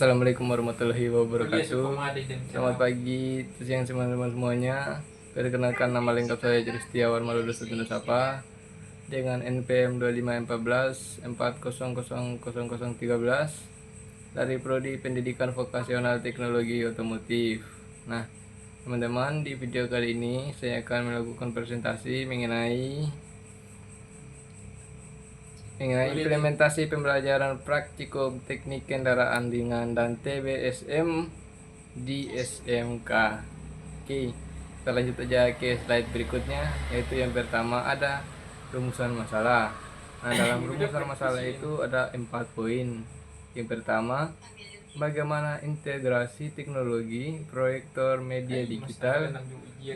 Assalamualaikum warahmatullahi wabarakatuh. Selamat pagi, siang teman-teman semuanya. Perkenalkan, nama lengkap saya Juri Setiawan Maludu Sutunda Sapa dengan NPM 2514 dari Prodi Pendidikan Vokasional Teknologi Otomotif. Nah, teman-teman, di video kali ini saya akan melakukan presentasi mengenai implementasi pembelajaran praktikum teknik kendaraan ringan dan TBSM di SMK. Oke, kita lanjut aja ke slide berikutnya, yaitu yang pertama ada rumusan masalah. Nah, dalam rumusan masalah itu ada 4 poin. Yang pertama, bagaimana integrasi teknologi proyektor media digital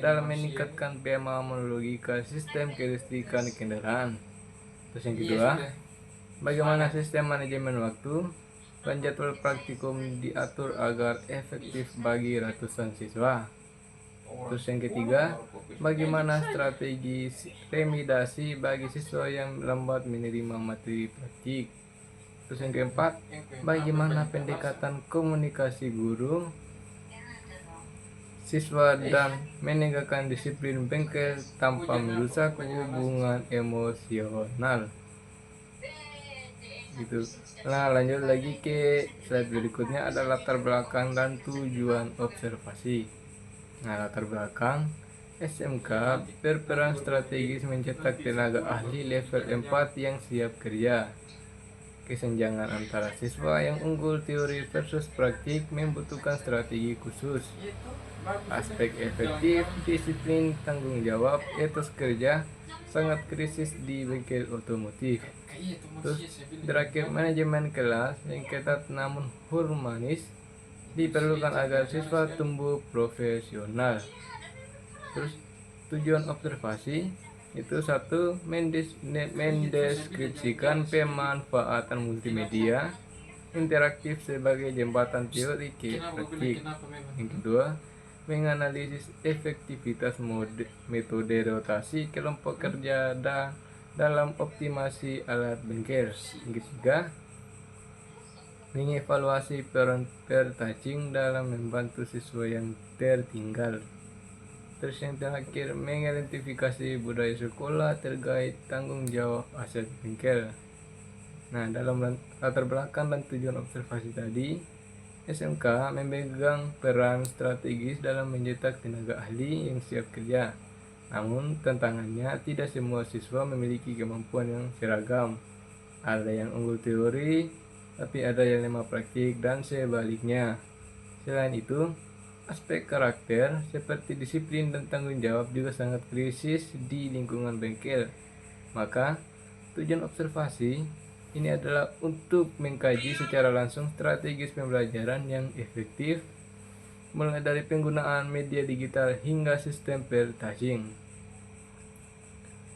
dalam meningkatkan pemahaman logika sistem kelistrikan kendaraan. Terus yang kedua, bagaimana sistem manajemen waktu dan jadwal praktikum diatur agar efektif bagi ratusan siswa. Terus yang ketiga, bagaimana strategi remediasi bagi siswa yang lambat menerima materi praktik. Terus yang keempat, bagaimana pendekatan komunikasi guru, siswa dan menegakkan disiplin bengkel tanpa merusak hubungan emosional. Gitu. Nah, lanjut lagi ke slide berikutnya, ada latar belakang dan tujuan observasi. Nah, latar belakang, SMK berperan strategis mencetak tenaga ahli level 4 yang siap kerja. Kesenjangan antara siswa yang unggul teori versus praktik membutuhkan strategi khusus. Aspek efektif, disiplin, tanggung jawab, etos kerja sangat krisis di bengkel otomotif. Terus terakhir, manajemen kelas yang ketat namun humanis diperlukan agar siswa tumbuh profesional. Terus tujuan observasi itu satu, mendeskripsikan pemanfaatan multimedia interaktif sebagai jembatan teori ke praktik. Yang kedua, menganalisis efektivitas metode rotasi kelompok kerja dalam optimasi alat bengkel. Yang ketiga, mengevaluasi peran pertaching dalam membantu siswa yang tertinggal. Terus yang terakhir, mengidentifikasi budaya sekolah terkait tanggung jawab aset bengkel. Nah, dalam latar belakang dan tujuan observasi tadi, SMK memegang peran strategis dalam mencetak tenaga ahli yang siap kerja. Namun, tantangannya tidak semua siswa memiliki kemampuan yang seragam. Ada yang unggul teori, tapi ada yang lemah praktik, dan sebaliknya. Selain itu, aspek karakter seperti disiplin dan tanggung jawab juga sangat krisis di lingkungan bengkel. Maka, tujuan observasi ini adalah untuk mengkaji secara langsung strategis pembelajaran yang efektif, mulai dari penggunaan media digital hingga sistem pertaching.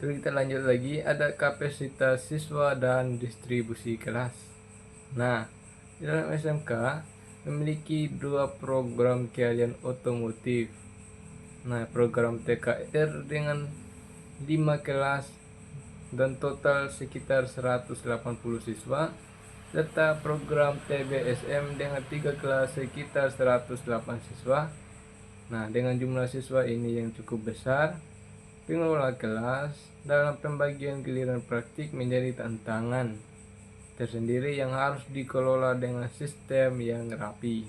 Terus kita lanjut lagi, ada kapasitas siswa dan distribusi kelas. Nah, di dalam SMK memiliki 2 program keahlian otomotif. Nah, program TKR dengan 5 kelas dan total sekitar 180 siswa, serta program TBSM dengan 3 kelas sekitar 108 siswa. Nah, dengan jumlah siswa ini yang cukup besar, pengelola kelas dalam pembagian giliran praktik menjadi tantangan tersendiri yang harus dikelola dengan sistem yang rapi.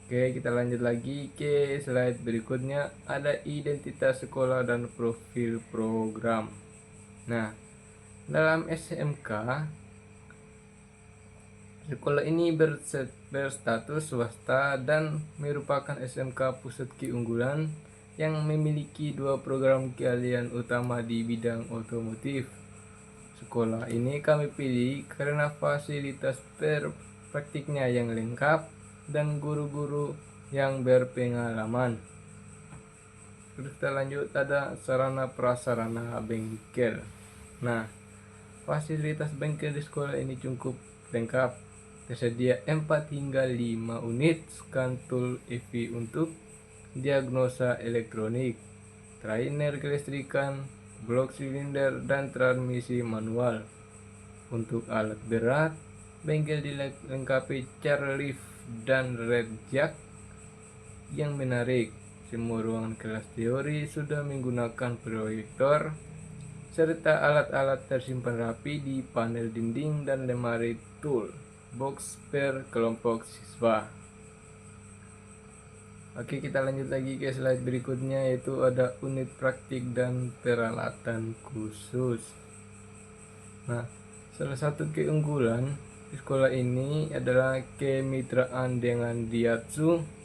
Oke, kita lanjut lagi ke slide berikutnya, ada identitas sekolah dan profil program. Nah, dalam SMK, sekolah ini berstatus swasta dan merupakan SMK pusat keunggulan yang memiliki 2 program keahlian utama di bidang otomotif. Sekolah ini kami pilih karena fasilitas praktiknya yang lengkap dan guru-guru yang berpengalaman. Terus kita lanjut, ada sarana prasarana bengkel. Nah, fasilitas bengkel di sekolah ini cukup lengkap. Tersedia 4 hingga 5 unit scan tool EV untuk diagnosa elektronik, trainer kelistrikan, blok silinder, dan transmisi manual. Untuk alat berat, Bengkel dilengkapi chairlift dan red jack yang menarik. Semua ruangan kelas teori sudah menggunakan proyektor serta alat-alat tersimpan rapi di panel dinding dan lemari tool box per kelompok siswa. Oke, kita lanjut lagi ke slide berikutnya, yaitu ada unit praktik dan peralatan khusus. Nah, salah satu keunggulan di sekolah ini adalah kemitraan dengan Diatsu.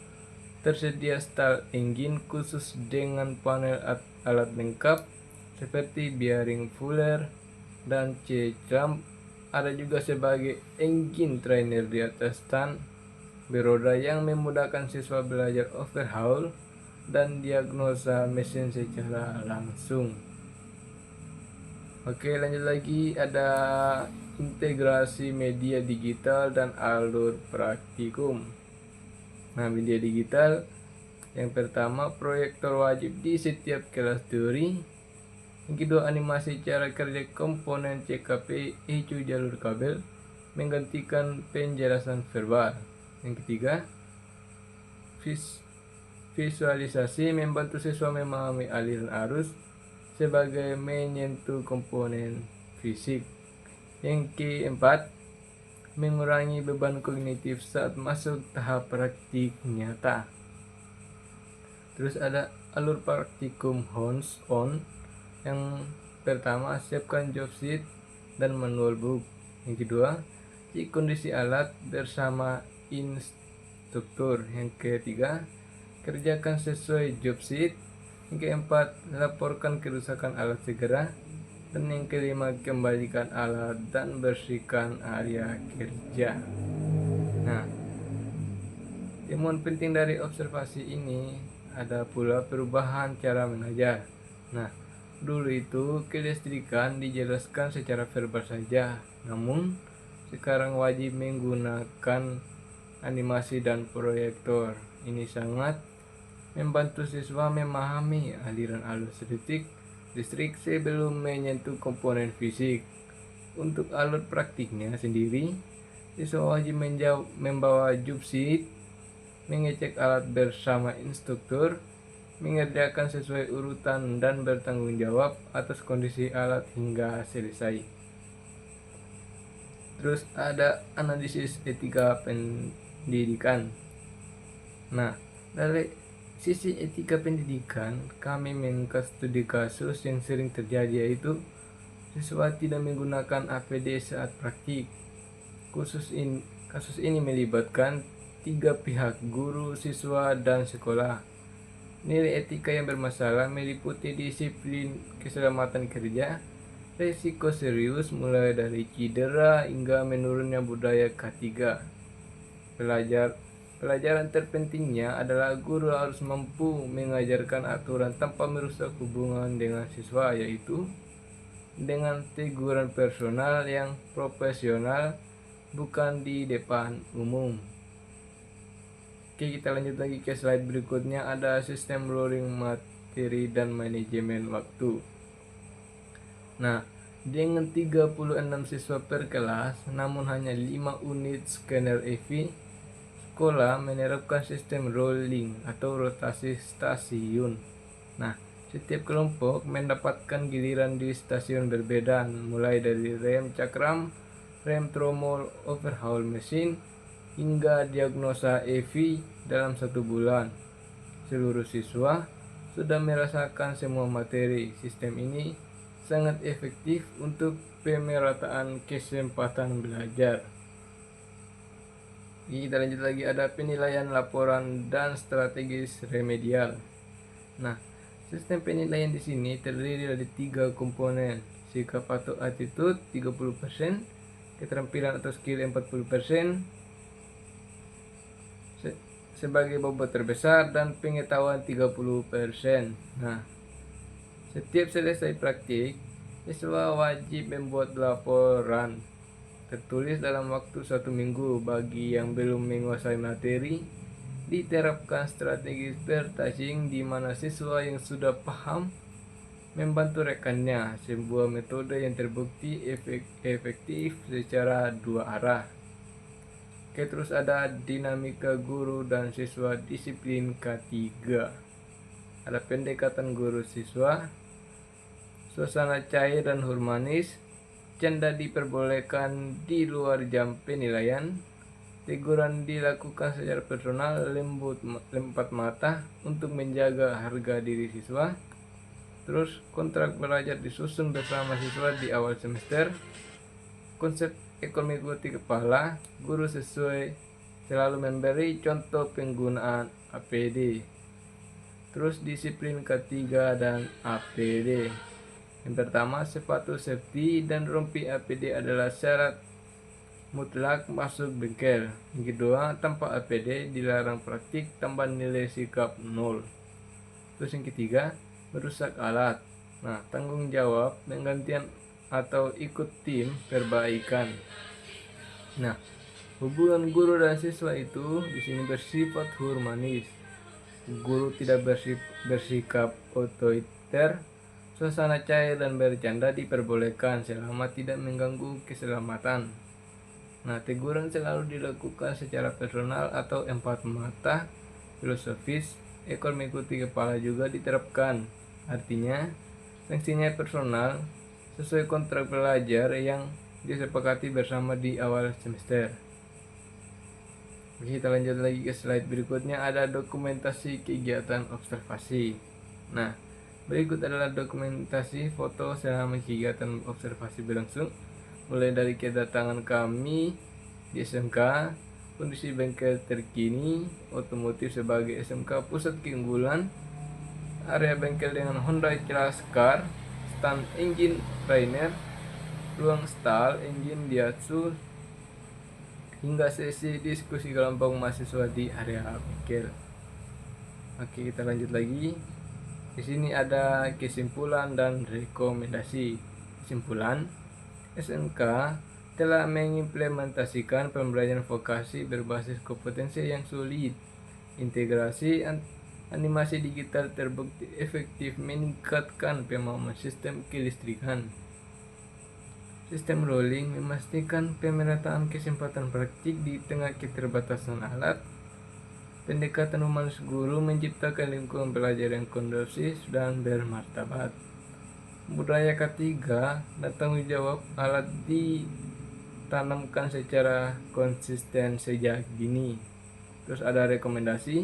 Tersedia style engine khusus dengan panel alat lengkap seperti bearing fuller dan C-clamp. Ada juga sebagai engine trainer di atas stand beroda yang memudahkan siswa belajar overhaul dan diagnosa mesin secara langsung. Oke, lanjut lagi, ada integrasi media digital dan alur praktikum. Nah, media digital yang pertama, proyektor wajib di setiap kelas teori. Yang kedua, animasi cara kerja komponen CKP hijau jalur kabel menggantikan penjelasan verbal. Yang ketiga, visualisasi membantu siswa memahami aliran arus sebagai menyentuh komponen fisik. Yang keempat, mengurangi beban kognitif saat masuk tahap praktik nyata. Terus ada alur praktikum hands-on. Yang pertama, siapkan job sheet dan manual book. Yang kedua, cek kondisi alat bersama instruktur. Yang ketiga, kerjakan sesuai job sheet. Yang keempat, laporkan kerusakan alat segera. Dan yang kelima, kembalikan alat dan bersihkan area kerja. Nah, temuan penting dari observasi ini ada pula perubahan cara mengajar. Nah, dulu itu kelistrikan dijelaskan secara verbal saja, namun sekarang wajib menggunakan animasi dan proyektor. Ini sangat membantu siswa memahami aliran arus listrik sebelum menyentuh komponen fisik. Untuk alur praktiknya sendiri, siswa wajib membawa job sheet, mengecek alat bersama instruktur, mengerjakan sesuai urutan dan bertanggung jawab atas kondisi alat hingga selesai. Terus ada analisis etika pendidikan. Nah, dari sisi etika pendidikan, kami mengangkat studi kasus yang sering terjadi, yaitu siswa tidak menggunakan APD saat praktik. Kasus ini melibatkan 3 pihak, guru, siswa, dan sekolah. Nilai etika yang bermasalah meliputi disiplin keselamatan kerja, risiko serius mulai dari cedera hingga menurunnya budaya K3. Pelajaran terpentingnya adalah guru harus mampu mengajarkan aturan tanpa merusak hubungan dengan siswa, yaitu dengan teguran personal yang profesional, bukan di depan umum. Oke, kita lanjut lagi ke slide berikutnya, ada sistem rolling materi dan manajemen waktu. Nah, dengan 36 siswa per kelas, namun hanya 5 unit scanner EV, sekolah menerapkan sistem rolling atau rotasi stasiun. Nah, setiap kelompok mendapatkan giliran di stasiun berbeda, mulai dari rem cakram, rem tromol, overhaul mesin, hingga diagnosa EV dalam 1 bulan. Seluruh siswa sudah merasakan semua materi. Sistem ini sangat efektif untuk pemerataan kesempatan belajar. Kita lanjut lagi, ada penilaian laporan dan strategis remedial. Nah, sistem penilaian di sini terdiri dari 3 komponen: sikap atau attitude 30%, keterampilan atau skill 40%, sebagai bobot terbesar, dan pengetahuan 30%. Nah, setiap selesai praktik, siswa wajib membuat laporan tertulis dalam waktu 1 minggu. Bagi yang belum menguasai materi, diterapkan strategi pertaching di mana siswa yang sudah paham membantu rekannya, sebuah metode yang terbukti efektif secara 2 arah. Oke, terus ada dinamika guru dan siswa disiplin K3. Ada pendekatan guru siswa, suasana cair dan humanis, canda diperbolehkan di luar jam penilaian, teguran dilakukan secara personal, lembut mata untuk menjaga harga diri siswa. Terus kontrak belajar disusun bersama siswa di awal semester. Konsep ekonomi mengikuti kepala, guru selalu memberi contoh penggunaan APD. Terus disiplin K3 dan APD. Yang pertama, sepatu safety dan rompi APD adalah syarat mutlak masuk bengkel. Yang kedua, tanpa APD dilarang praktik tambah nilai sikap 0. Terus yang ketiga, merusak alat. Nah, tanggung jawab penggantian atau ikut tim perbaikan. Nah, hubungan guru dan siswa itu di sini bersifat humanis. Guru tidak bersikap otoriter. Suasana cair dan bercanda diperbolehkan selama tidak mengganggu keselamatan. Nah, teguran selalu dilakukan secara personal atau empat mata. Filosofis, ekor mengikuti kepala juga diterapkan. Artinya, sanksinya personal sesuai kontrak belajar yang disepakati bersama di awal semester. Oke, kita lanjut lagi ke slide berikutnya. Ada dokumentasi kegiatan observasi. Nah, berikut adalah dokumentasi foto selama kegiatan observasi berlangsung, mulai dari kedatangan kami di SMK, kondisi bengkel terkini, otomotif sebagai SMK pusat keunggulan, area bengkel dengan Hyundai Class Car, stand engine Rainer, ruang stall engine Daihatsu, hingga sesi diskusi kelompok mahasiswa di area bengkel. Oke, kita lanjut lagi. Di sini ada kesimpulan dan rekomendasi. Kesimpulan, SMK telah mengimplementasikan pembelajaran vokasi berbasis kompetensi yang sulit. Integrasi animasi digital terbukti efektif meningkatkan pemahaman sistem kelistrikan. Sistem rolling memastikan pemerataan kesempatan praktik di tengah keterbatasan alat. Pendekatan humanis guru menciptakan lingkungan belajar yang kondusif dan bermartabat. Budaya K3 dan tanggung jawab alat ditanamkan secara konsisten sejak dini. Terus ada rekomendasi,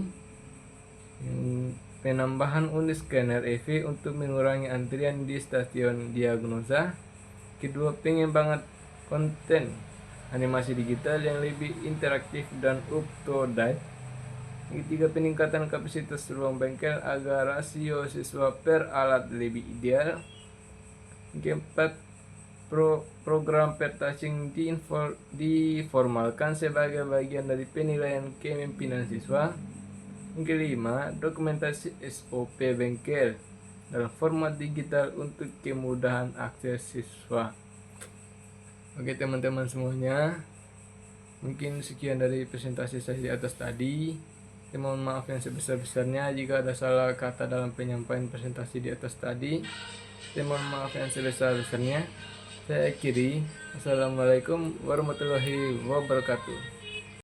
penambahan unit scanner EV untuk mengurangi antrian di stasiun diagnosa. Kedua, pengembangan konten animasi digital yang lebih interaktif dan up to date. Ketiga, peningkatan kapasitas ruang bengkel agar rasio siswa per alat lebih ideal. Keempat, program pertaching diformalkan sebagai bagian dari penilaian kepemimpinan siswa. Yang kelima, dokumentasi SOP bengkel dalam format digital untuk kemudahan akses siswa. Oke teman-teman semuanya, mungkin sekian dari presentasi saya di atas tadi. Saya mohon maaf yang sebesar-besarnya jika ada salah kata dalam penyampaian presentasi di atas tadi. Saya mohon maaf yang sebesar-besarnya. Saya akhiri. Assalamualaikum warahmatullahi wabarakatuh.